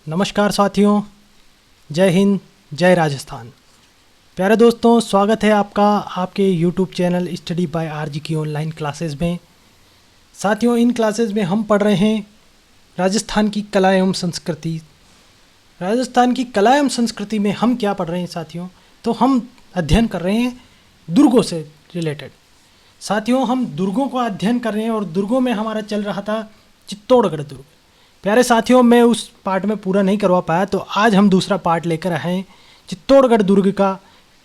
नमस्कार साथियों, जय हिंद, जय राजस्थान। प्यारे दोस्तों, स्वागत है आपका आपके YouTube channel study by RG की ऑनलाइन क्लासेस में। साथियों, इन क्लासेस में हम पढ़ रहे हैं राजस्थान की कला एवं संस्कृति। राजस्थान की कला एवं संस्कृति में हम क्या पढ़ रहे हैं साथियों? तो हम अध्ययन कर रहे हैं दुर्गों से रिलेटेड। साथियों, हम दुर्गों का अध्ययन कर रहे हैं और दुर्गों में हमारा चल रहा था चित्तौड़गढ़ दुर्ग। प्यारे साथियों, मैं उस पार्ट में पूरा नहीं करवा पाया, तो आज हम दूसरा पार्ट लेकर आए हैं चित्तौड़गढ़ दुर्ग का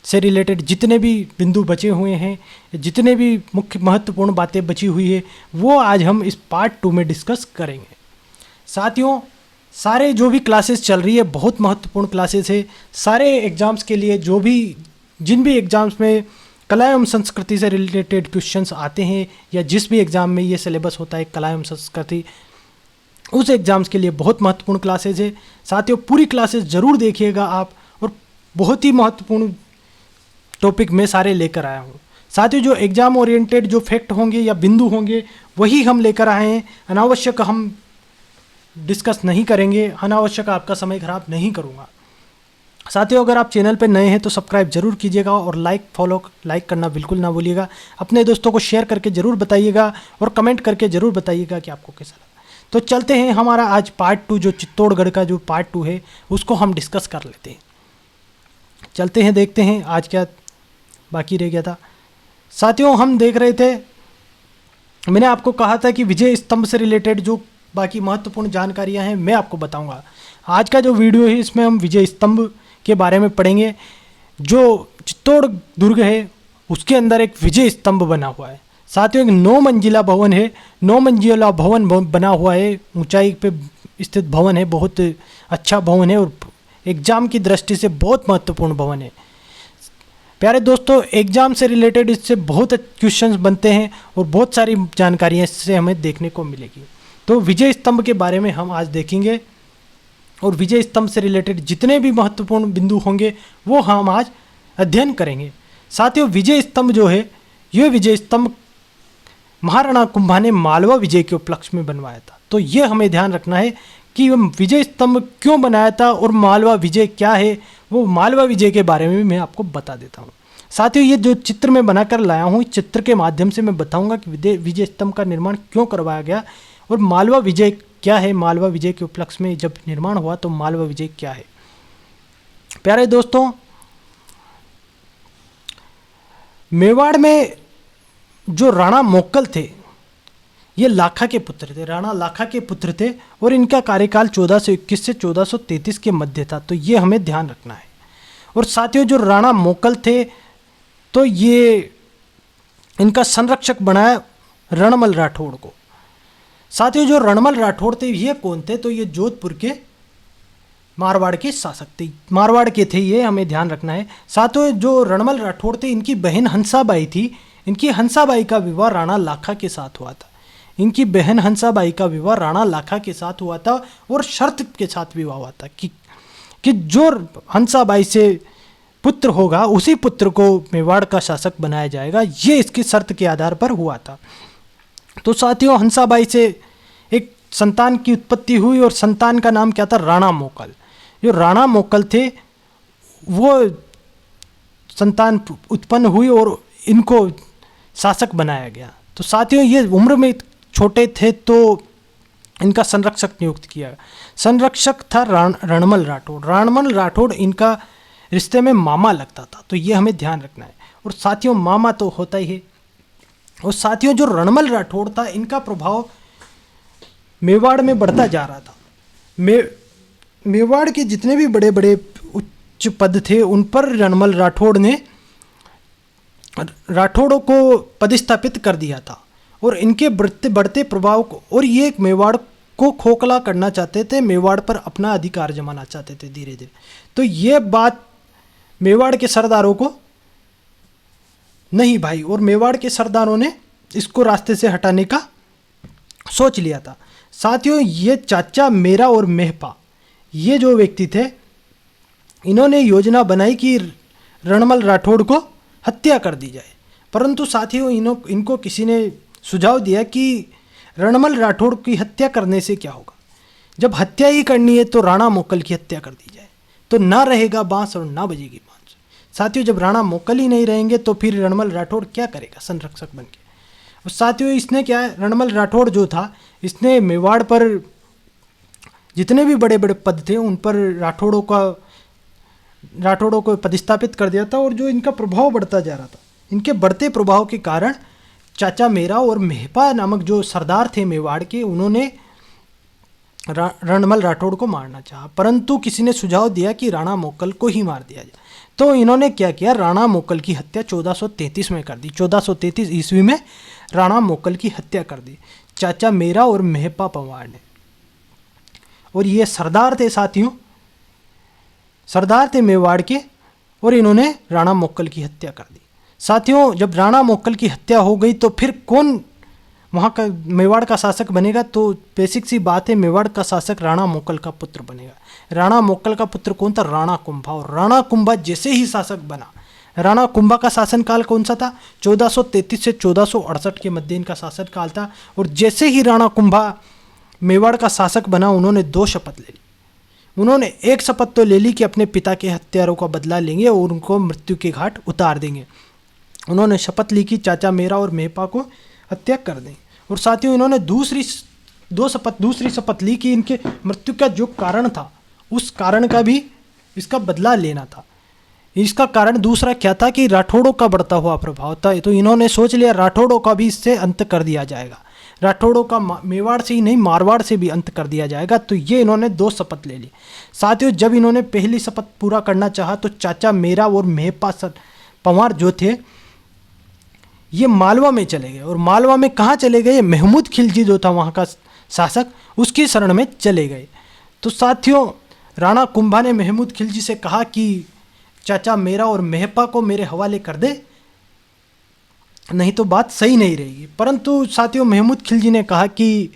से रिलेटेड जितने भी बिंदु बचे हुए हैं, जितने भी मुख्य महत्वपूर्ण बातें बची हुई है, वो आज हम इस पार्ट 2 में डिस्कस करेंगे। साथियों, सारे जो भी क्लासेस चल रही है बहुत महत्वपूर्ण क्लासेस है। सारे एग्ज़ाम्स के लिए जिन भी एग्ज़ाम्स में कला एवं संस्कृति से रिलेटेड क्वेश्चंस आते हैं या जिस भी एग्ज़ाम में ये सिलेबस होता है कला एवं संस्कृति, उस एग्ज़ाम्स के लिए बहुत महत्वपूर्ण क्लासेज है। साथियों, पूरी क्लासेस ज़रूर देखिएगा आप, और बहुत ही महत्वपूर्ण टॉपिक मैं सारे लेकर आया हूँ। साथियों, जो एग्ज़ाम ओरिएंटेड जो फैक्ट होंगे या बिंदु होंगे वही हम लेकर आए हैं। अनावश्यक हम डिस्कस नहीं करेंगे, अनावश्यक आपका समय खराब नहीं करूँगा। साथियों, अगर आप चैनल पर नए हैं तो सब्सक्राइब जरूर कीजिएगा और लाइक करना बिल्कुल ना भूलिएगा। अपने दोस्तों को शेयर करके ज़रूर बताइएगा और कमेंट करके ज़रूर बताइएगा कि आपको कैसा लगा। तो चलते हैं, हमारा आज पार्ट 2 जो चित्तौड़गढ़ का जो पार्ट 2 है उसको हम डिस्कस कर लेते हैं। चलते हैं, देखते हैं आज क्या बाकी रह गया था। साथियों, हम देख रहे थे, मैंने आपको कहा था कि विजय स्तंभ से रिलेटेड जो बाकी महत्वपूर्ण जानकारियां हैं मैं आपको बताऊंगा। आज का जो वीडियो है इसमें हम विजय स्तंभ के बारे में पढ़ेंगे। जो चित्तौड़ दुर्ग है उसके अंदर एक विजय स्तंभ बना हुआ है। साथियों, एक 9 मंजिला भवन है। 9 मंजिला भवन बना हुआ है, ऊंचाई पे स्थित भवन है, बहुत अच्छा भवन है और एग्ज़ाम की दृष्टि से बहुत महत्वपूर्ण भवन है। प्यारे दोस्तों, एग्ज़ाम से रिलेटेड इससे बहुत क्वेश्चंस बनते हैं और बहुत सारी जानकारियाँ इससे हमें देखने को मिलेगी। तो विजय स्तंभ के बारे में हम आज देखेंगे और विजय स्तंभ से रिलेटेड जितने भी महत्वपूर्ण बिंदु होंगे वो हम आज अध्ययन करेंगे। साथियों, विजय स्तंभ जो है, ये विजय स्तंभ महाराणा कुंभा ने मालवा विजय के उपलक्ष्य में बनवाया था। तो ये हमें ध्यान रखना है कि विजय स्तंभ क्यों बनाया था और मालवा विजय क्या है, वो मालवा विजय के बारे में भी मैं आपको बता देता हूँ। साथियों, ये जो चित्र मैं बनाकर लाया हूँ, इस चित्र के माध्यम से मैं बताऊँगा कि विजय स्तंभ का निर्माण क्यों करवाया गया और मालवा विजय क्या है। मालवा विजय के उपलक्ष्य में जब निर्माण हुआ तो मालवा विजय क्या है। प्यारे दोस्तों, मेवाड़ में जो राणा मोक्कल थे, ये लाखा के पुत्र थे, राणा लाखा के पुत्र थे और इनका कार्यकाल 1421 से 1433 के मध्य था। तो ये हमें ध्यान रखना है। और साथियों, जो राणा मोक्कल थे तो ये इनका संरक्षक बनाया रणमल राठौड़ को। साथियों, जो रणमल राठौड़ थे ये कौन थे? तो ये जोधपुर के मारवाड़ के शासक थे, मारवाड़ के थे, ये हमें ध्यान रखना है। साथियों, जो रणमल राठौड़ थे इनकी बहन हंसाबाई थी। इनकी हंसाबाई का विवाह राणा लाखा के साथ हुआ था। इनकी बहन हंसाबाई का विवाह राणा लाखा के साथ हुआ था और शर्त के साथ विवाह हुआ था कि जो हंसाबाई से पुत्र होगा उसी पुत्र को मेवाड़ का शासक बनाया जाएगा। ये इसकी शर्त के आधार पर हुआ था। तो साथियों, हंसाबाई से एक संतान की उत्पत्ति हुई और संतान का नाम क्या था? राणा मोक्कल। जो राणा मोक्कल थे वो संतान उत्पन्न हुई और इनको शासक बनाया गया। तो साथियों, ये उम्र में छोटे थे तो इनका संरक्षक नियुक्त किया। संरक्षक था रणमल राठौड़। रणमल राठौड़ इनका रिश्ते में मामा लगता था। तो ये हमें ध्यान रखना है। और साथियों, मामा तो होता ही है। और साथियों, जो रणमल राठौड़ था इनका प्रभाव मेवाड़ में बढ़ता जा रहा था। मेवाड़ के जितने भी बड़े बड़े उच्च पद थे उन पर रणमल राठौड़ों को पदस्थापित कर दिया था और इनके बढ़ते प्रभाव को, और ये मेवाड़ को खोखला करना चाहते थे, मेवाड़ पर अपना अधिकार जमाना चाहते थे धीरे धीरे। तो ये बात मेवाड़ के सरदारों को नहीं भाई, और मेवाड़ के सरदारों ने इसको रास्ते से हटाने का सोच लिया था। साथियों, ये चाचा मेरा और मेहपा, ये जो व्यक्ति थे, इन्होंने योजना बनाई कि रणमल राठौड़ को हत्या कर दी जाए। परंतु साथियों, इनको किसी ने सुझाव दिया कि रणमल राठौड़ की हत्या करने से क्या होगा। जब हत्या ही करनी है तो राणा मोक्कल की हत्या कर दी जाए, तो ना रहेगा बांस और ना बजेगी बांस। साथियों, जब राणा मोक्कल ही नहीं रहेंगे तो फिर रणमल राठौड़ क्या करेगा संरक्षक बन के। और साथियों, इसने क्या है, रणमल राठौड़ जो था, इसने मेवाड़ पर जितने भी बड़े बड़े पद थे उन पर राठौड़ों को पदस्थापित कर दिया था, और जो इनका प्रभाव बढ़ता जा रहा था, इनके बढ़ते प्रभाव के कारण चाचा मेरा और मेहपा नामक जो सरदार थे मेवाड़ के, उन्होंने रणमल राठौड़ को मारना चाहा, परंतु किसी ने सुझाव दिया कि राणा मोक्कल को ही मार दिया जाए। तो इन्होंने क्या किया, राणा मोक्कल की हत्या 1433 में कर दी। 1433 ईस्वी में राणा मोक्कल की हत्या कर दी चाचा मेरा और मेहपा पंवार ने। और ये सरदार थे साथियों, सरदार थे मेवाड़ के, और इन्होंने राणा मोक्कल की हत्या कर दी। साथियों, जब राणा मोक्कल की हत्या हो गई तो फिर कौन वहाँ का मेवाड़ का शासक बनेगा? तो बेसिक सी बात है, मेवाड़ का शासक राणा मोक्कल का पुत्र बनेगा। राणा मोक्कल का पुत्र कौन था? राणा कुंभा। और राणा कुंभा जैसे ही शासक बना, राणा कुंभा का शासनकाल कौन सा था? 1433 से 1468 के मध्य इनका शासनकाल था। और जैसे ही राणा कुंभा मेवाड़ का शासक बना, उन्होंने 2 शपथ ले ली। उन्होंने एक शपथ तो ले ली कि अपने पिता के हत्यारों का बदला लेंगे और उनको मृत्यु के घाट उतार देंगे। उन्होंने शपथ ली कि चाचा मेरा और मेहपा को हत्या कर दें। और साथियों, इन्होंने दूसरी शपथ ली कि इनके मृत्यु का जो कारण था, उस कारण का भी इसका बदला लेना था। इसका कारण दूसरा क्या था कि राठौड़ों का बढ़ता हुआ प्रभाव था। तो इन्होंने सोच लिया राठौड़ों का भी इससे अंत कर दिया जाएगा, राठौड़ों का मेवाड़ से ही नहीं मारवाड़ से भी अंत कर दिया जाएगा। तो ये इन्होंने 2 शपथ ले ली। साथियों, जब इन्होंने पहली शपथ पूरा करना चाहा तो चाचा मेरा और मेहपा पंवार जो थे, ये मालवा में चले गए। और मालवा में कहाँ चले गए? महमूद खिलजी जो था वहाँ का शासक, उसकी शरण में चले गए। तो साथियों, राणा कुंभा ने महमूद खिलजी से कहा कि चाचा मेरा और मेहपा को मेरे हवाले कर दे, नहीं तो बात सही नहीं रहेगी। परंतु साथियों, महमूद खिलजी ने कहा कि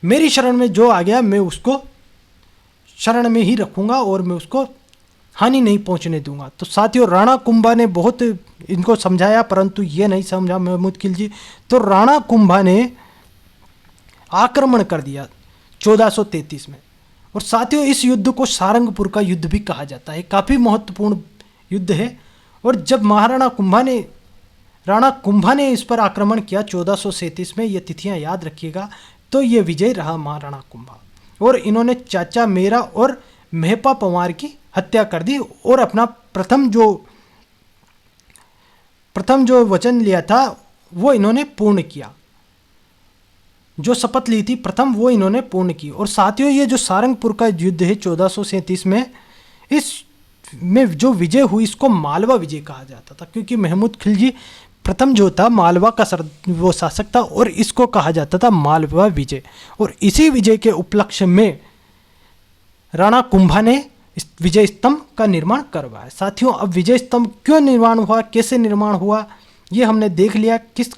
मेरी शरण में जो आ गया मैं उसको शरण में ही रखूँगा और मैं उसको हानि नहीं पहुंचने दूंगा। तो साथियों, राणा कुंभा ने बहुत इनको समझाया, परंतु ये नहीं समझा महमूद खिलजी। तो राणा कुंभा ने आक्रमण कर दिया 1433 में। और साथियों, इस युद्ध को सारंगपुर का युद्ध भी कहा जाता है, काफ़ी महत्वपूर्ण युद्ध है। और जब राणा कुंभा ने इस पर आक्रमण किया 1437 में, ये तिथियां याद रखिएगा, तो ये विजय रहा महाराणा कुंभा। और इन्होंने चाचा मेरा और मेहपा पंवार की हत्या कर दी और अपना प्रथम जो वचन लिया था वो इन्होंने पूर्ण किया, जो शपथ ली थी प्रथम वो इन्होंने पूर्ण की। और साथियों, ये जो सारंगपुर का युद्ध है 1437 में, इस में जो विजय हुई इसको मालवा विजय कहा जाता था, क्योंकि महमूद खिलजी प्रथम जो था मालवा का वो शासक था, और इसको कहा जाता था मालवा विजय। और इसी विजय के उपलक्ष्य में राणा कुंभा ने इस विजय स्तंभ का निर्माण करवाया। साथियों, अब विजय स्तंभ क्यों निर्माण हुआ, कैसे निर्माण हुआ, ये हमने देख लिया, किस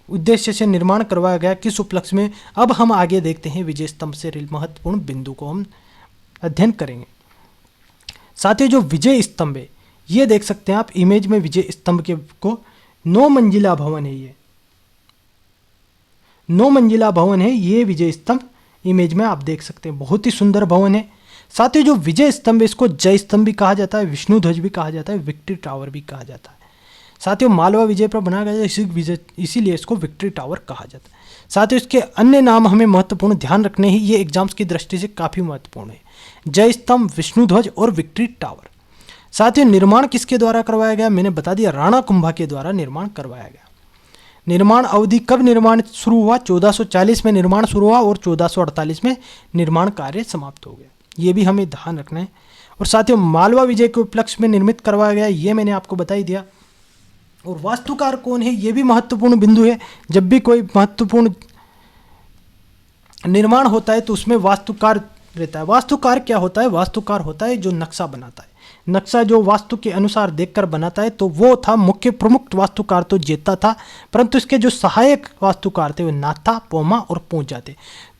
उद्देश्य से निर्माण करवाया गया, किस उपलक्ष्य में। अब हम आगे देखते हैं विजय स्तंभ से महत्वपूर्ण बिंदु को हम अध्ययन करेंगे। साथियों, जो विजय स्तंभ है, ये देख सकते हैं आप इमेज में विजय स्तंभ के को 9 मंजिला भवन है। ये 9 मंजिला भवन है, ये विजय स्तंभ इमेज में आप देख सकते हैं, बहुत ही सुंदर भवन है। साथियों, जो विजय स्तंभ है इसको जय स्तंभ भी कहा जाता है, विष्णु ध्वज भी कहा जाता है, विक्ट्री टावर भी कहा जाता है। साथियों, मालवा विजय पर बनाया गया, इसीलिए इसको विक्ट्री टावर कहा जाता है। साथियों, इसके अन्य नाम हमें महत्वपूर्ण ध्यान रखने ही, ये एग्जाम्स की दृष्टि से काफ़ी महत्वपूर्ण है, जय स्तंभ, विष्णु ध्वज और विक्ट्री टावर। साथियों, निर्माण किसके द्वारा करवाया गया? मैंने बता दिया, राणा कुंभा के द्वारा निर्माण करवाया गया। निर्माण अवधि कब निर्माण शुरू हुआ? 1440 में निर्माण शुरू हुआ और 1448 में निर्माण कार्य समाप्त हो गया, ये भी हमें ध्यान रखना है। और साथियों, मालवा विजय के उपलक्ष्य में निर्मित करवाया गया, ये मैंने आपको बता ही दिया। और वास्तुकार कौन है, ये भी महत्वपूर्ण बिंदु है। जब भी कोई महत्वपूर्ण निर्माण होता है तो उसमें वास्तुकार रहता है। वास्तुकार क्या होता है? वास्तुकार होता है जो नक्शा बनाता है, नक्शा जो वास्तु के अनुसार देखकर बनाता है। तो वो था मुख्य प्रमुख वास्तुकार तो जेता था, परंतु इसके जो सहायक वास्तुकार थे वो नाथा, पोमा और पूंजा थे।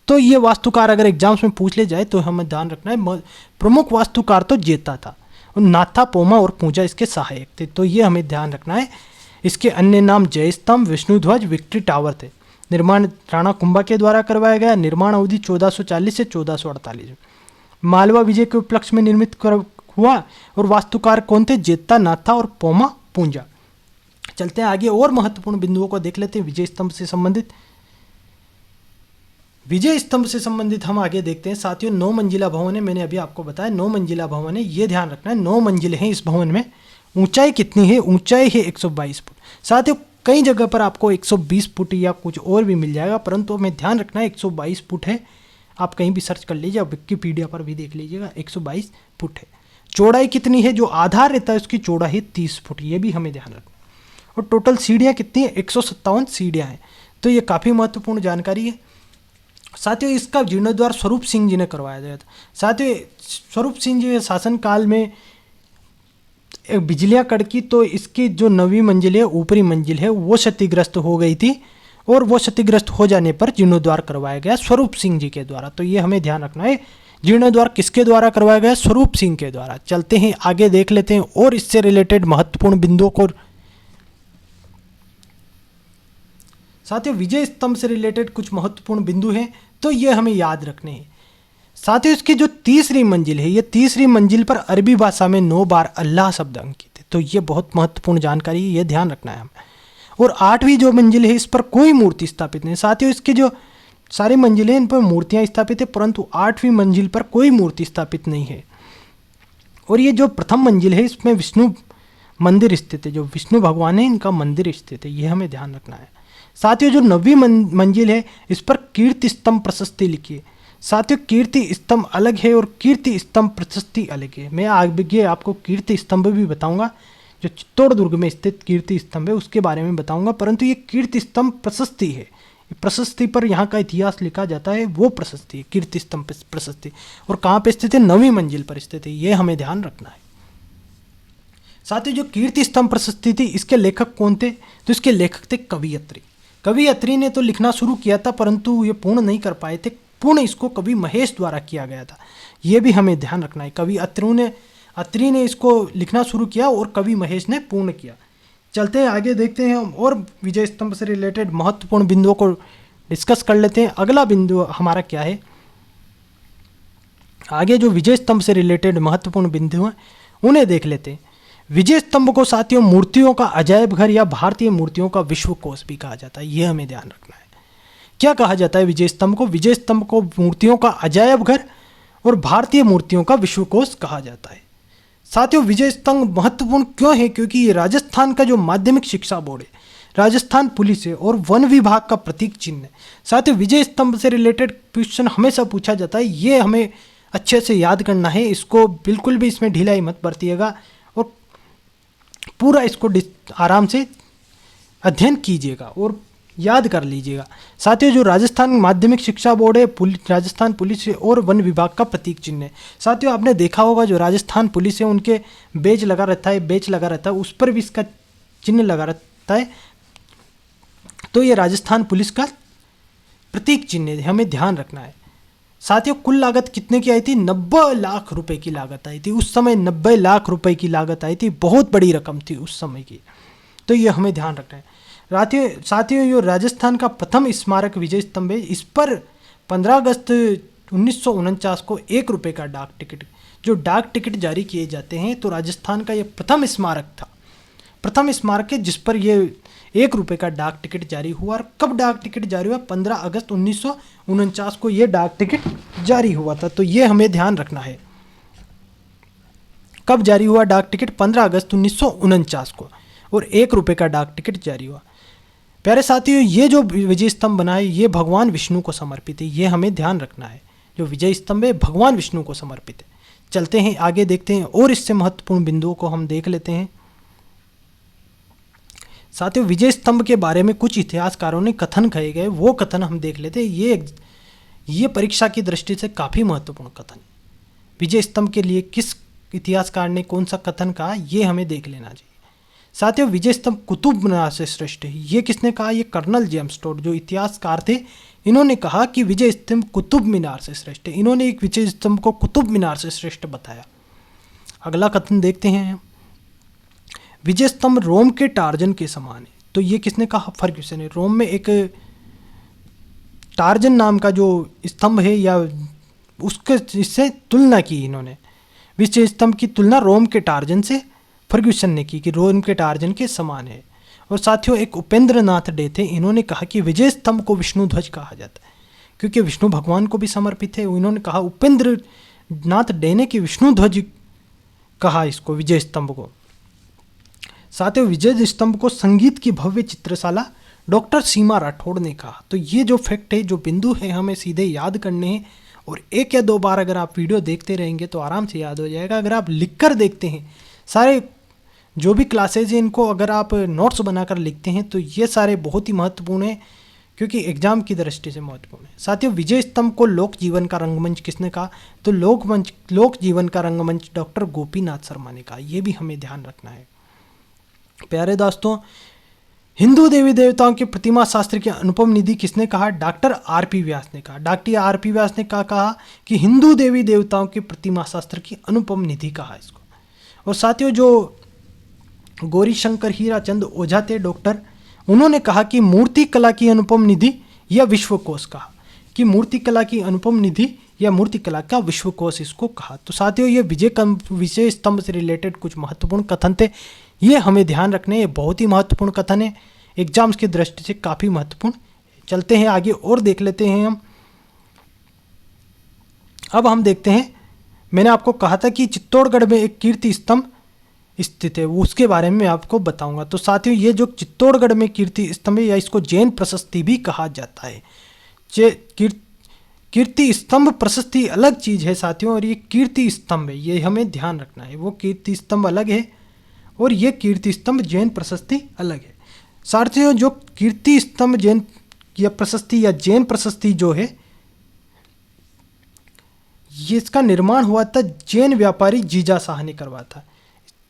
तो ये वास्तुकार अगर एग्जाम्स में पूछ ले जाए तो हमें ध्यान रखना है, प्रमुख वास्तुकार तो जेता था, नाथा, पोमा और पूंजा इसके सहायक थे। तो ये हमें ध्यान रखना है। इसके अन्य नाम जय स्तंभ, विष्णु ध्वज, विक्ट्री टावर थे। निर्माण राणा कुंभा के द्वारा करवाया गया। निर्माण अवधि 1440 से 1448। मालवा विजय के उपलक्ष्य में निर्मित हुआ और वास्तुकार कौन थे? जेत्ता नाथा और पोमा पूंजा। चलते हैं आगे और महत्वपूर्ण बिंदुओं को देख लेते हैं विजय स्तंभ से संबंधित। विजय स्तंभ से संबंधित हम आगे देखते हैं। साथियों 9 मंजिला भवन है, मैंने अभी आपको बताया 9 मंजिला भवन है, ये ध्यान रखना है 9 मंजिले हैं इस भवन में। ऊंचाई कितनी है? ऊंचाई है 122 फुट। साथियों कई जगह पर आपको 120 फुट या कुछ और भी मिल जाएगा, परंतु हमें ध्यान रखना है 122 फुट है। आप कहीं भी सर्च कर लीजिए, विकिपीडिया पर भी देख लीजिएगा, 122 फुट है। चौड़ाई कितनी है? जो आधार रहता है उसकी चौड़ाई है 30 फुट, ये भी हमें ध्यान रखना है। और टोटल सीढ़ियाँ कितनी है? 157 सीढ़ियाँ हैं। तो ये काफ़ी महत्वपूर्ण जानकारी है। साथियों इसका जीर्णोद्धार स्वरूप सिंह जी ने करवाया गया था। साथियों स्वरूप सिंह जी के शासनकाल में बिजलियाँ कड़की, तो इसकी जो 9वीं मंजिल है, ऊपरी मंजिल है, वो क्षतिग्रस्त हो गई थी और वो क्षतिग्रस्त हो जाने पर जीर्णोद्धार करवाया गया स्वरूप सिंह जी के द्वारा। तो ये हमें ध्यान रखना है, जीर्णोद्धार किसके द्वारा करवाया गया? स्वरूप सिंह के द्वारा। चलते हैं आगे देख लेते हैं और इससे रिलेटेड महत्वपूर्ण बिंदुओं को। साथियों विजय स्तंभ से रिलेटेड कुछ महत्वपूर्ण बिंदु हैं, तो ये हमें याद रखने हैं। साथियों इसकी जो तीसरी मंजिल है, ये तीसरी मंजिल पर अरबी भाषा में 9 बार अल्लाह शब्द अंकित है। तो ये बहुत महत्वपूर्ण जानकारी है, ये ध्यान रखना है हमें। और 8वीं जो मंजिल है, इस पर कोई मूर्ति स्थापित नहीं। साथियों इसके जो सारी मंजिलें, इन पर मूर्तियाँ स्थापित है, परंतु 8वीं मंजिल पर कोई मूर्ति स्थापित नहीं है। और ये जो प्रथम मंजिल है, इसमें विष्णु मंदिर स्थित है, जो विष्णु भगवान है इनका मंदिर स्थित है, ये हमें ध्यान रखना है। साथियों जो 9वीं मंजिल है, इस पर कीर्ति स्तंभ प्रशस्ति लिखी है। साथियों कीर्ति स्तंभ अलग है और कीर्ति स्तंभ प्रशस्ति अलग है। मैं आगे आपको कीर्ति स्तंभ भी बताऊंगा, जो चित्तौड़ दुर्ग में स्थित कीर्ति स्तंभ है उसके बारे में बताऊंगा, परंतु ये कीर्ति स्तंभ प्रशस्ति है। प्रशस्ति पर यहाँ का इतिहास लिखा जाता है, वो प्रशस्ति है, कीर्ति स्तंभ प्रशस्ति। और कहाँ पे स्थित है? 9वीं मंजिल पर स्थित है, ये हमें ध्यान रखना है। साथियों जो कीर्ति स्तंभ प्रशस्ति थी, इसके लेखक कौन थे? तो इसके लेखक थे कवि अत्रि। कवि अत्रि ने तो लिखना शुरू किया था, परंतु ये पूर्ण नहीं कर पाए थे। पूर्ण इसको कवि महेश द्वारा किया गया था, ये भी हमें ध्यान रखना है। कवि अत्रि ने इसको लिखना शुरू किया और कवि महेश ने पूर्ण किया। चलते हैं आगे देखते हैं हम और विजय स्तंभ से रिलेटेड महत्वपूर्ण बिंदुओं को डिस्कस कर लेते हैं। अगला बिंदु हमारा क्या है? आगे जो विजय स्तंभ से रिलेटेड महत्वपूर्ण बिंदु हैं उन्हें देख लेते हैं। विजय स्तंभ को साथियों मूर्तियों का अजायब घर या भारतीय मूर्तियों का विश्वकोश भी कहा जाता है, ये हमें ध्यान रखना है। क्या कहा जाता है विजय स्तंभ को? विजय स्तंभ को मूर्तियों का अजायब घर और भारतीय मूर्तियों का विश्वकोश कहा जाता है। साथियों विजय स्तंभ महत्वपूर्ण क्यों है? क्योंकि ये राजस्थान का जो माध्यमिक शिक्षा बोर्ड है, राजस्थान पुलिस है और वन विभाग का प्रतीक चिन्ह है। साथियों विजय स्तंभ से रिलेटेड क्वेश्चन हमेशा पूछा जाता है, ये हमें अच्छे से याद करना है, इसको बिल्कुल भी इसमें ढिलाई मत बरतिएगा और पूरा इसको आराम से अध्ययन कीजिएगा और याद कर लीजिएगा। साथियों जो राजस्थान माध्यमिक शिक्षा बोर्ड है, राजस्थान पुलिस है और वन विभाग का प्रतीक चिन्ह है। साथियों आपने देखा होगा जो राजस्थान पुलिस है उनके बेच लगा रहता है, उस पर भी इसका चिन्ह लगा रहता है, तो ये राजस्थान पुलिस का प्रतीक चिन्ह है, हमें ध्यान रखना है। साथियों कुल लागत कितने की आई थी? 90 लाख रुपए की लागत आई थी उस समय। 90 लाख रुपए की लागत आई थी, बहुत बड़ी रकम थी उस समय की, तो ये हमें ध्यान रखना है। साथियों ये राजस्थान का प्रथम स्मारक विजय स्तंभ है। इस पर 15 अगस्त 1949 को 1 रुपये का डाक टिकट जारी किए जाते हैं। तो राजस्थान का ये प्रथम स्मारक है जिस पर ये 1 रुपये का डाक टिकट जारी हुआ। और कब डाक टिकट जारी हुआ? 15 अगस्त 1949 को ये डाक टिकट जारी हुआ था, तो ये हमें ध्यान रखना है। कब जारी हुआ डाक टिकट? 15 अगस्त 1949 को, और 1 रुपये का डाक टिकट जारी हुआ। प्यारे साथियों ये जो विजय स्तंभ बना है ये भगवान विष्णु को समर्पित है, ये हमें ध्यान रखना है। जो विजय स्तंभ है भगवान विष्णु को समर्पित है। चलते हैं आगे देखते हैं और इससे महत्वपूर्ण बिंदुओं को हम देख लेते हैं। साथियों विजय स्तंभ के बारे में कुछ इतिहासकारों ने कथन कहे गए, वो कथन हम देख लेते हैं। ये परीक्षा की दृष्टि से काफ़ी महत्वपूर्ण कथन है। विजय स्तंभ के लिए किस इतिहासकार ने कौन सा कथन कहा, ये हमें देख लेना चाहिए। साथियों विजय स्तंभ कुतुब मीनार से श्रेष्ठ है, ये किसने कहा? ये कर्नल जेम्स टोड जो इतिहासकार थे, इन्होंने कहा कि विजय स्तंभ कुतुब मीनार से श्रेष्ठ है। इन्होंने एक विजय स्तंभ को कुतुब मीनार से श्रेष्ठ बताया। अगला कथन देखते हैं। विजय स्तंभ रोम के टार्जन के समान है, तो ये किसने कहा? फर्ग्यूसन ने। रोम में एक टार्जन नाम का जो स्तंभ है या उसके इससे तुलना की इन्होंने। विजय स्तंभ की तुलना रोम के टार्जन से फर्ग्यूसन ने की कि रोम के टार्जन के समान है। और साथियों एक उपेंद्र नाथ डे थे, इन्होंने कहा कि विजय स्तंभ को विष्णु ध्वज कहा जाता है क्योंकि विष्णु भगवान को भी समर्पित है। इन्होंने कहा, उपेंद्र नाथ डे ने कि विष्णु ध्वज कहा इसको, विजय स्तंभ को। साथियों विजय स्तंभ को संगीत की भव्य चित्रशाला डॉक्टर सीमा राठौड़ ने कहा। तो ये जो फैक्ट है, जो बिंदु है, हमें सीधे याद करने हैं और एक या दो बार अगर आप वीडियो देखते रहेंगे तो आराम से याद हो जाएगा। अगर आप लिखकर देखते हैं, सारे जो भी क्लासेज हैं इनको अगर आप नोट्स बनाकर लिखते हैं तो ये सारे बहुत ही महत्वपूर्ण है क्योंकि एग्जाम की दृष्टि से महत्वपूर्ण है। साथियों विजय स्तंभ को लोक जीवन का रंगमंच किसने कहा? तो लोक जीवन का रंगमंच डॉक्टर गोपीनाथ शर्मा ने कहा। यह भी हमें ध्यान रखना है। प्यारे दोस्तों, हिंदू देवी देवताओं के प्रतिमा शास्त्र की अनुपम निधि किसने कहा? Doctor RP. व्यास ने कहा। Doctor RP. व्यास ने कहा कि हिंदू देवी देवताओं के प्रतिमा शास्त्र की अनुपम निधि कहा इसको। और साथियों जो गौरी शंकर हीराचंद ओझा थे डॉक्टर, उन्होंने कहा कि मूर्ति कला की अनुपम निधि या विश्वकोश कहा, कि मूर्ति कला की अनुपम निधि या मूर्ति कला का विश्वकोश इसको कहा। तो साथियों ये विजय स्तंभ से रिलेटेड कुछ महत्वपूर्ण कथन थे, ये हमें ध्यान रखने। ये बहुत ही महत्वपूर्ण कथन है, एग्जाम्स की दृष्टि से काफ़ी महत्वपूर्ण। चलते हैं आगे और देख लेते हैं हम। अब हम देखते हैं, मैंने आपको कहा था कि चित्तौड़गढ़ में एक कीर्ति स्तंभ स्थित है, उसके बारे में मैं आपको बताऊंगा। तो साथियों ये जो चित्तौड़गढ़ में कीर्ति स्तंभ है या इसको जैन प्रशस्ति भी कहा जाता है। कीर्ति स्तंभ प्रशस्ति अलग चीज़ है साथियों, और ये कीर्ति स्तंभ है, ये हमें ध्यान रखना है। वो कीर्ति स्तंभ अलग है और ये कीर्ति स्तंभ जैन प्रशस्ति अलग है। साथियों जो कीर्ति स्तंभ जैन या प्रशस्ति या जैन प्रशस्ति जो है, ये इसका निर्माण हुआ था जैन व्यापारी जीजा शाह ने करवाया था।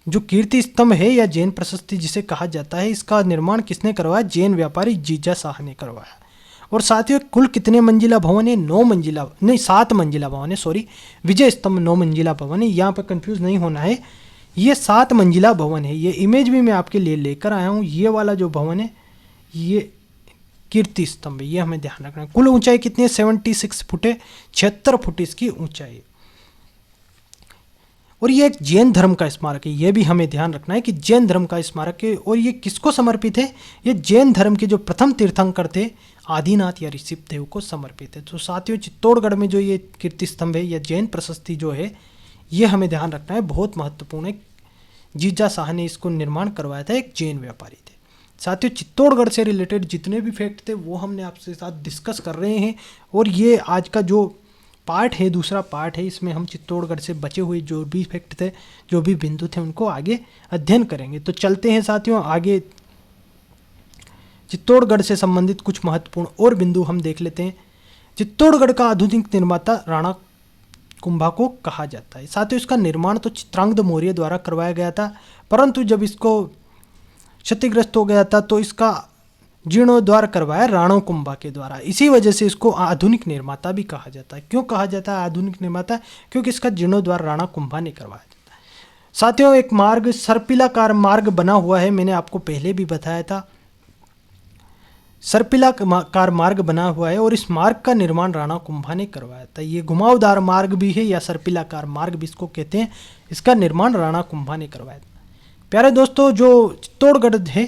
जो कीर्ति स्तंभ है या जैन प्रशस्ति जिसे कहा जाता है, इसका निर्माण किसने करवाया? जैन व्यापारी जीजा शाह ने करवाया। और साथियों कुल कितने मंजिला भवन है? 7 मंजिला भवन है। सॉरी, विजय स्तंभ 9 मंजिला भवन है, यहाँ पर कंफ्यूज नहीं होना है। ये 7 मंजिला भवन है। ये इमेज भी मैं आपके लिए लेकर आया हूँ। ये वाला जो भवन है ये कीर्ति स्तंभ है, ये हमें ध्यान रखना है। कुल ऊंचाई कितनी है? 76 फुट है, 76 फुट इसकी ऊंचाई। और ये एक जैन धर्म का स्मारक है, ये भी हमें ध्यान रखना है कि जैन धर्म का स्मारक है। और ये किसको समर्पित है? ये जैन धर्म के जो प्रथम तीर्थंकर थे आदिनाथ या ऋषिदेव को समर्पित है। तो साथियों चित्तौड़गढ़ में जो ये कीर्ति स्तंभ है या जैन प्रशस्ति जो है, ये हमें ध्यान रखना है, बहुत महत्वपूर्ण है। जीजा शाह ने इसको निर्माण करवाया था, एक जैन व्यापारी थे। साथियों चित्तौड़गढ़ से रिलेटेड जितने भी फैक्ट थे वो हमने आपसे साथ डिस्कस कर रहे हैं। और ये आज का जो पार्ट है, दूसरा पार्ट है, इसमें हम चित्तौड़गढ़ से बचे हुए जो भी फैक्ट थे, जो भी बिंदु थे, उनको आगे अध्ययन करेंगे। तो चलते हैं साथियों आगे, चित्तौड़गढ़ से संबंधित कुछ महत्वपूर्ण और बिंदु हम देख लेते हैं। चित्तौड़गढ़ का आधुनिक निर्माता राणा कुंभा को कहा जाता है। साथियों इसका निर्माण तो चित्रांगद मौर्य द्वारा करवाया गया था, परंतु जब इसको क्षतिग्रस्त हो गया था तो इसका जीर्णोद्धार करवाया राणा कुंभा के द्वारा। इसी वजह से इसको आधुनिक निर्माता भी कहा जाता है। क्यों कहा जाता है आधुनिक निर्माता? क्योंकि इसका जीर्णोद्धार राणा कुंभा ने करवाया जाता है। साथियों एक मार्ग, सर्पिलाकार मार्ग बना हुआ है, मैंने आपको पहले भी बताया था। सर्पिलाकार मार्ग बना हुआ है और इस मार्ग का निर्माण राणा कुंभा ने करवाया था। ये घुमावदार मार्ग भी है या सर्पिलाकार मार्ग भी इसको कहते हैं, इसका निर्माण राणा कुंभा ने करवाया था। प्यारे दोस्तों जो चित्तौड़गढ़ है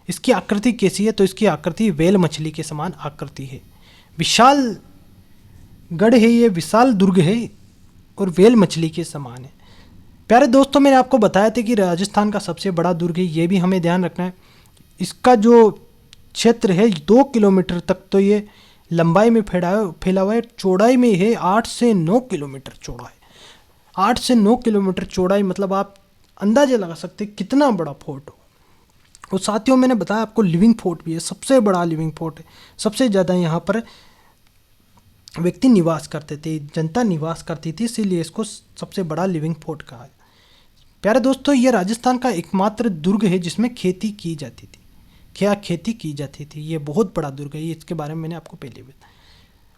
इसकी आकृति कैसी है? तो इसकी आकृति वेल मछली के समान आकृति है। विशाल गढ़ है, ये विशाल दुर्ग है और वेल मछली के समान है। प्यारे दोस्तों मैंने आपको बताया था कि राजस्थान का सबसे बड़ा दुर्ग है, ये भी हमें ध्यान रखना है। इसका जो क्षेत्र है 2 किलोमीटर तक तो ये लंबाई में फैला हुआ है, चौड़ाई में है 8 से 9 किलोमीटर चौड़ा है। 8 से 9 किलोमीटर चौड़ाई, मतलब आप अंदाजा लगा सकते हैं कितना बड़ा फोर्ट हो। और साथियों मैंने बताया आपको लिविंग फोर्ट भी है, सबसे बड़ा लिविंग फोर्ट है। सबसे ज़्यादा यहाँ पर व्यक्ति निवास करते थे, जनता निवास करती थी, इसीलिए इसको सबसे बड़ा लिविंग फोर्ट कहा है। प्यारे दोस्तों ये राजस्थान का एकमात्र दुर्ग है जिसमें खेती की जाती थी, क्या खेती की जाती थी। ये बहुत बड़ा दुर्ग है, इसके बारे में मैंने आपको पहले बताया।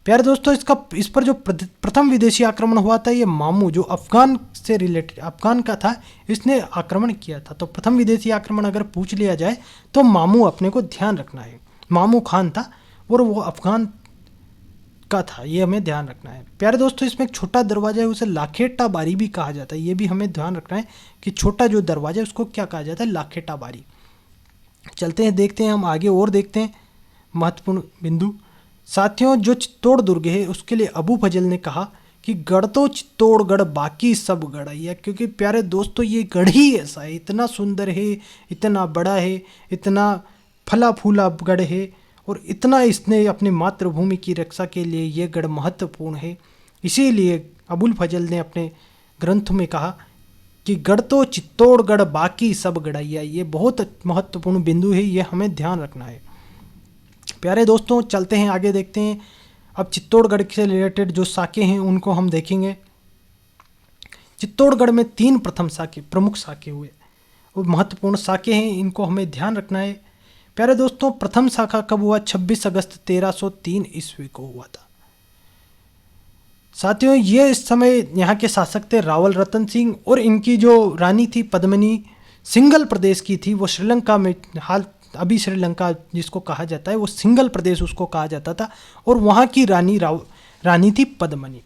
प्यारे दोस्तों इस पर जो प्रथम विदेशी आक्रमण हुआ था ये मामू, जो अफगान से रिलेटेड अफगान का था, इसने आक्रमण किया था। तो प्रथम विदेशी आक्रमण अगर पूछ लिया जाए तो मामू अपने को ध्यान रखना है। मामू खान था और वो अफगान का था, ये हमें ध्यान रखना है। प्यारे दोस्तों, इसमें एक छोटा दरवाजा है, उसे लाखेटा बारी भी कहा जाता है। ये भी हमें ध्यान रखना है कि छोटा जो दरवाजा है उसको क्या कहा जाता है, लाखेटा बारी। चलते हैं, देखते हैं हम आगे और देखते हैं महत्वपूर्ण बिंदु। साथियों, जो चित्तौड़ दुर्ग है उसके लिए अबू फजल ने कहा कि गढ़ तो चित्तौड़गढ़ बाकी सब गढ़ है। क्योंकि प्यारे दोस्तों, ये गढ़ ही ऐसा है, इतना सुंदर है, इतना बड़ा है, इतना फला फूला गढ़ है, और इतना इसने अपनी मातृभूमि की रक्षा के लिए ये गढ़ महत्वपूर्ण है। इसीलिए अबुल फजल ने अपने ग्रंथ में कहा कि गढ़ तो चित्तौड़गढ़ बाकी सब गढ़ैया। ये बहुत महत्वपूर्ण बिंदु है, ये हमें ध्यान रखना है। प्यारे दोस्तों, चलते हैं आगे, देखते हैं अब चित्तौड़गढ़ से रिलेटेड जो साके हैं उनको हम देखेंगे। चित्तौड़गढ़ में 3 प्रथम साके, प्रमुख साके हुए, वो महत्वपूर्ण साके हैं, इनको हमें ध्यान रखना है। प्यारे दोस्तों, प्रथम साका कब हुआ? 26 अगस्त 1303 ईस्वी को हुआ था। साथियों, ये इस समय यहाँ के शासक थे रावल रतन सिंह, और इनकी जो रानी थी पद्मिनी, सिंघल प्रदेश की थी। वो श्रीलंका में, हाल अभी श्रीलंका जिसको कहा जाता है, वो सिंघल प्रदेश उसको कहा जाता था, और वहाँ की रानी थी पद्मिनी,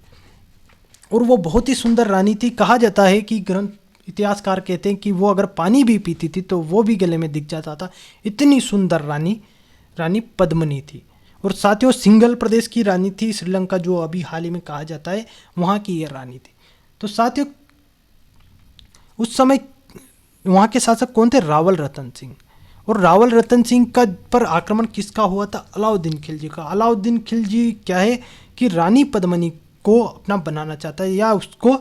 और वो बहुत ही सुंदर रानी थी। कहा जाता है कि ग्रंथ इतिहासकार कहते हैं कि वो अगर पानी भी पीती थी तो वो भी गले में दिख जाता था, इतनी सुंदर रानी पद्मिनी थी। और साथियों, सिंघल प्रदेश की रानी थी, श्रीलंका जो अभी हाल ही में कहा जाता है, वहाँ की ये रानी थी। तो साथियों, उस समय वहाँ के शासक कौन थे? रावल रतन सिंह। और रावल रतन सिंह का पर आक्रमण किसका हुआ था? अलाउद्दीन खिलजी का। अलाउद्दीन खिलजी क्या है कि रानी पद्मिनी को अपना बनाना चाहता है, या उसको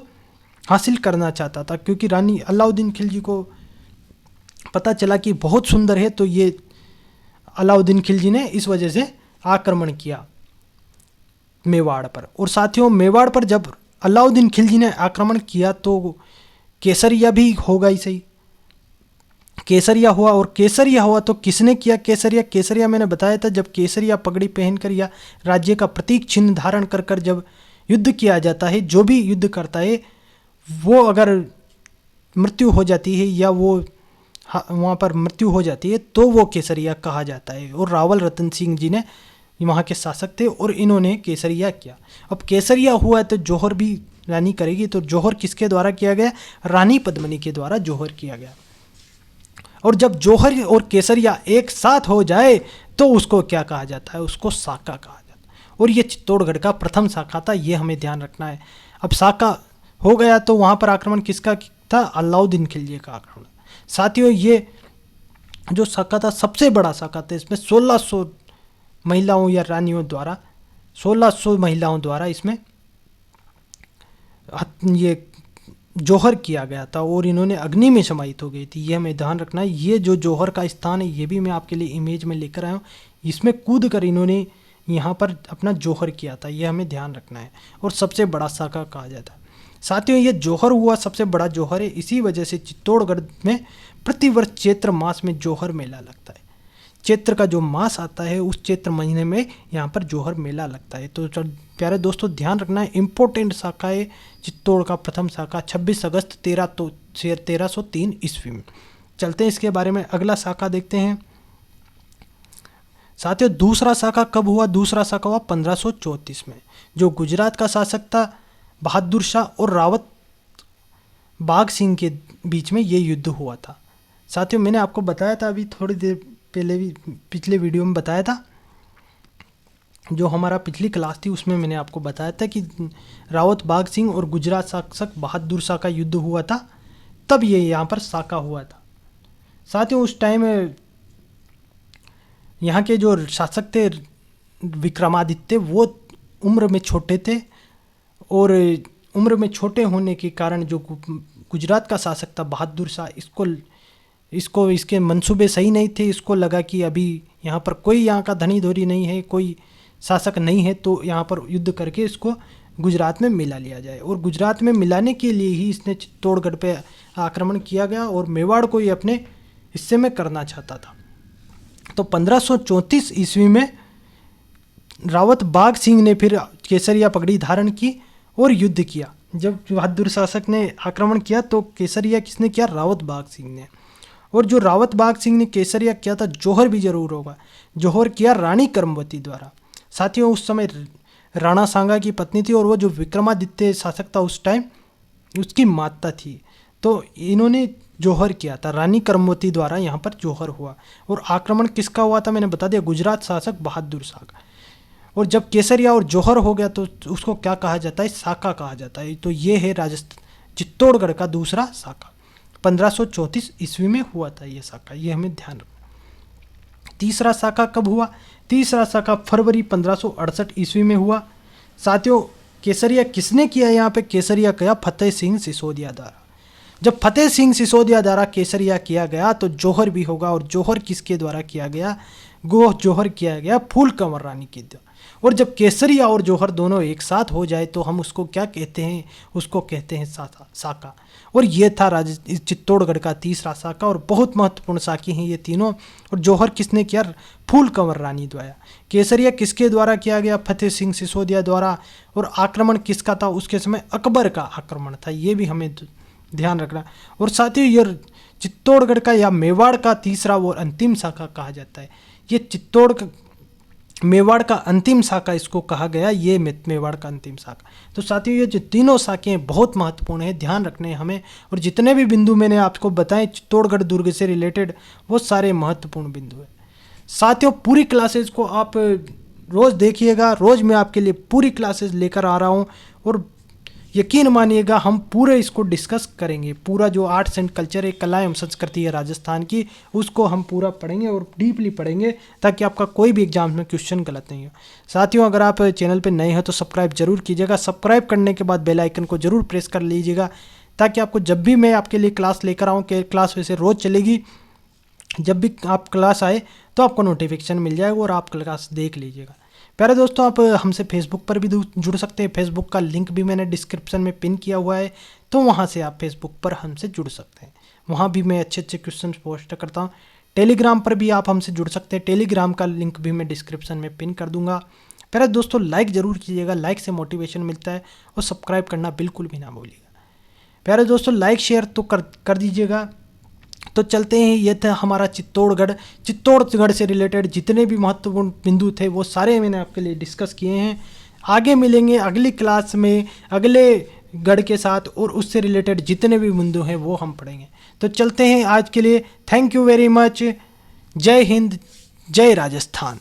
हासिल करना चाहता था, क्योंकि रानी अलाउद्दीन खिलजी को पता चला कि बहुत सुंदर है, तो ये अलाउद्दीन खिलजी ने इस वजह से आक्रमण किया मेवाड़ पर। और साथियों, मेवाड़ पर जब अलाउद्दीन खिलजी ने आक्रमण किया तो केसरिया भी होगा ही सही, केसरिया हुआ। और केसरिया हुआ तो किसने किया केसरिया? केसरिया मैंने बताया था, जब केसरिया पगड़ी पहनकर या राज्य का प्रतीक चिन्ह धारण कर कर जब युद्ध किया जाता है, जो भी युद्ध करता है वो अगर मृत्यु हो जाती है या वो वहाँ पर मृत्यु हो जाती है तो वो केसरिया कहा जाता है। और रावल रतन सिंह जी ने वहाँ के शासक थे और इन्होंने केसरिया किया। अब केसरिया हुआ है तो जौहर भी रानी करेगी, तो जौहर किसके द्वारा किया गया? रानी पद्मिनी के द्वारा जौहर किया गया। और जब जौहर और केसरिया एक साथ हो जाए तो उसको क्या कहा जाता है? उसको साका कहा जाता है। और ये चित्तौड़गढ़ का प्रथम साका था, ये हमें ध्यान रखना है। अब साका हो गया तो वहाँ पर आक्रमण किसका था? अलाउद्दीन खिलजी का आक्रमण। साथियों, ये जो साका था सबसे बड़ा साका था। इसमें 1600 महिलाओं या रानियों द्वारा 1600 महिलाओं द्वारा इसमें ये जौहर किया गया था और इन्होंने अग्नि में समाहित हो गई थी। ये हमें ध्यान रखना है। ये जो जौहर का स्थान है ये भी मैं आपके लिए इमेज में लेकर आया हूँ। इसमें कूद कर इन्होंने यहाँ पर अपना जौहर किया था, ये हमें ध्यान रखना है। और सबसे बड़ा साका कहा जाता है। साथियों, ये जौहर हुआ सबसे बड़ा जौहर है। इसी वजह से चित्तौड़गढ़ में प्रतिवर्ष चैत्र मास में जौहर मेला लगता है। चैत्र का जो मास आता है उस चैत्र महीने में यहाँ पर जौहर मेला लगता है। तो प्यारे दोस्तों, ध्यान रखना है, इम्पोर्टेंट शाखा है चित्तौड़ का प्रथम शाखा 26 अगस्त 1303 ईस्वी में। चलते हैं इसके बारे में, अगला शाखा देखते हैं। साथियों, दूसरा शाखा कब हुआ? दूसरा शाखा हुआ 1534 में, जो गुजरात का शासक था बहादुर शाह और रावत बाघ सिंह के बीच में ये युद्ध हुआ था। साथियों, मैंने आपको बताया था अभी थोड़ी देर पहले भी, पिछले वीडियो में बताया था, जो हमारा पिछली क्लास थी उसमें मैंने आपको बताया था कि रावत बाघ सिंह और गुजरात शासक बहादुर शाह का युद्ध हुआ था, तब ये यहाँ पर साका हुआ था। साथियों, उस टाइम यहाँ के जो शासक थे विक्रमादित्य, वो उम्र में छोटे थे और उम्र में छोटे होने के कारण जो गुजरात का शासक था बहादुर शाह, इसके मंसूबे सही नहीं थे। इसको लगा कि अभी यहाँ पर कोई यहाँ का धनी धोरी नहीं है, कोई शासक नहीं है, तो यहाँ पर युद्ध करके इसको गुजरात में मिला लिया जाए। और गुजरात में मिलाने के लिए ही इसने चित्तौड़गढ़ पे आक्रमण किया गया और मेवाड़ को ये अपने हिस्से में करना चाहता था। तो 1534 ईस्वी में रावत बाघ सिंह ने फिर केसरिया पगड़ी धारण की और युद्ध किया। जब बहादुर शासक ने आक्रमण किया तो केसरिया किसने किया? रावत बाघ सिंह ने। और जो रावत बाघ सिंह ने केसरिया किया था, जौहर भी जरूर होगा, जौहर किया रानी कर्मवती द्वारा। साथियों, उस समय राणा सांगा की पत्नी थी और वो जो विक्रमादित्य शासक था उस टाइम उसकी माता थी। तो इन्होंने जौहर किया था, रानी करमवती द्वारा यहाँ पर जौहर हुआ। और आक्रमण किसका हुआ था मैंने बता दिया, गुजरात शासक बहादुर शाह का। और जब केसरिया और जौहर हो गया तो उसको क्या कहा जाता है, साका कहा जाता है। तो ये है राजस्थान चित्तौड़गढ़ का दूसरा साका, 1534 ईस्वी में हुआ था ये साका, ये हमें ध्यान रखना। तीसरा साका कब हुआ, तीसरा साका फरवरी 1568 ईस्वी में हुआ। साथियों केसरिया किसने किया, यहाँ पे केसरिया किया फतेह सिंह सिसोदिया द्वारा। जब फतेह सिंह सिसोदिया द्वारा केसरिया किया गया तो जौहर भी होगा। और जौहर किसके द्वारा किया गया, जौहर किया गया फूल कंवर रानी के द्वारा। और जब केसरिया और जौहर दोनों एक साथ हो जाए तो हम उसको क्या कहते हैं, उसको कहते हैं साका। और ये था चित्तौड़गढ़ का तीसरा साका। और बहुत महत्वपूर्ण साकी हैं ये तीनों। और जौहर किसने किया, फूल कंवर रानी द्वारा। केसरिया किसके द्वारा किया गया, फतेह सिंह सिसोदिया द्वारा। और आक्रमण किसका था, उसके समय अकबर का आक्रमण था, ये भी हमें ध्यान रखना। और साथ ही ये चित्तौड़गढ़ का या मेवाड़ का तीसरा और अंतिम शाखा कहा जाता है। ये मेवाड़ का अंतिम शाखा इसको कहा गया, ये मेवाड़ का अंतिम शाखा। तो साथियों ये जो तीनों शाखाएं बहुत महत्वपूर्ण है, ध्यान रखने हैं हमें। और जितने भी बिंदु मैंने आपको बताए चित्तौड़गढ़ दुर्ग से रिलेटेड, वो सारे महत्वपूर्ण बिंदु हैं। साथियों पूरी क्लासेस को आप रोज़ देखिएगा, रोज़ मैं आपके लिए पूरी क्लासेस लेकर आ रहा हूँ। और यकीन मानिएगा हम पूरे इसको डिस्कस करेंगे। पूरा जो आर्ट्स एंड कल्चर है, कला एवं संस्कृति है राजस्थान की, उसको हम पूरा पढ़ेंगे और डीपली पढ़ेंगे ताकि आपका कोई भी एग्जाम में क्वेश्चन गलत नहीं हो। साथियों अगर आप चैनल पर नए हैं तो सब्सक्राइब जरूर कीजिएगा। सब्सक्राइब करने के बाद बेल आइकन को जरूर प्रेस कर लीजिएगा ताकि आपको जब भी मैं आपके लिए क्लास लेकर आऊँ, कि क्लास वैसे रोज़ चलेगी, जब भी आप क्लास आए तो आपको नोटिफिकेशन मिल जाएगा और आप क्लास देख लीजिएगा। प्यारे दोस्तों आप हमसे फेसबुक पर भी जुड़ सकते हैं। फेसबुक का लिंक भी मैंने डिस्क्रिप्शन में पिन किया हुआ है, तो वहाँ से आप फेसबुक पर हमसे जुड़ सकते हैं। वहाँ भी मैं अच्छे अच्छे क्वेश्चन पोस्ट करता हूँ। टेलीग्राम पर भी आप हमसे जुड़ सकते हैं, टेलीग्राम का लिंक भी मैं डिस्क्रिप्शन में पिन कर दूंगा। प्यारे दोस्तों लाइक ज़रूर कीजिएगा, लाइक से मोटिवेशन मिलता है। और सब्सक्राइब करना बिल्कुल भी ना भूलिएगा। प्यारे दोस्तों लाइक शेयर तो कर दीजिएगा। तो चलते हैं, ये था हमारा चित्तौड़गढ़ से रिलेटेड जितने भी महत्वपूर्ण बिंदु थे वो सारे मैंने आपके लिए डिस्कस किए हैं। आगे मिलेंगे अगली क्लास में अगले गढ़ के साथ, और उससे रिलेटेड जितने भी बिंदु हैं वो हम पढ़ेंगे। तो चलते हैं आज के लिए, थैंक यू वेरी मच। जय हिंद, जय राजस्थान।